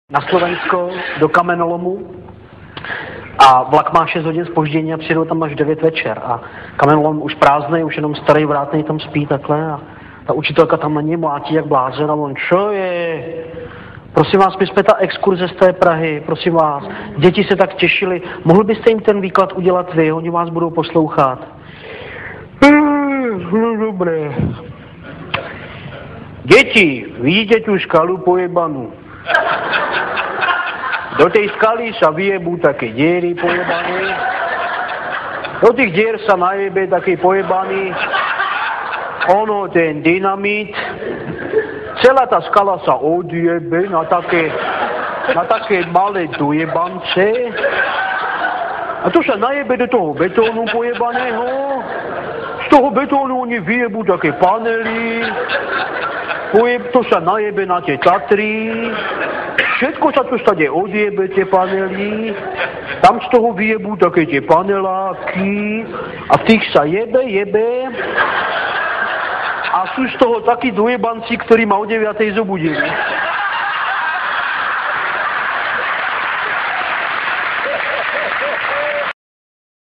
na Slovensko do kamenolomu a vlak má 6 hodin zpoždění a přijedou tam až 9 večer a kamenolom už prázdnej, už jenom starý vrátnej tam spí takhle a ta učitelka tam na něj mlátí jak blázen a on, čo je? Prosím vás, my jsme ta exkurze z té Prahy, prosím vás, děti se tak těšili, mohl byste jim ten výklad udělat vy, oni vás budou poslouchat. No dobré. Děti, vidíte tu skalu pojebanú? Do tej skaly sa vyjebú také diery pojebané. Do tých dier sa najebe taký pojebaný. Ono, ten dynamit. Celá tá skala sa odjebe na také malé dojebance. A to sa najebe do toho betónu pojebaného. Z toho betónu oni vyjebú také panely. To sa najebe na tie Tatry. Všetko sa tu stade odjebe, tie panely. Tam z toho vyjebú také tie paneláky. A v tých sa jebe. A sú z toho takí dojebanci, ktorí ma o 9:00 zobudili.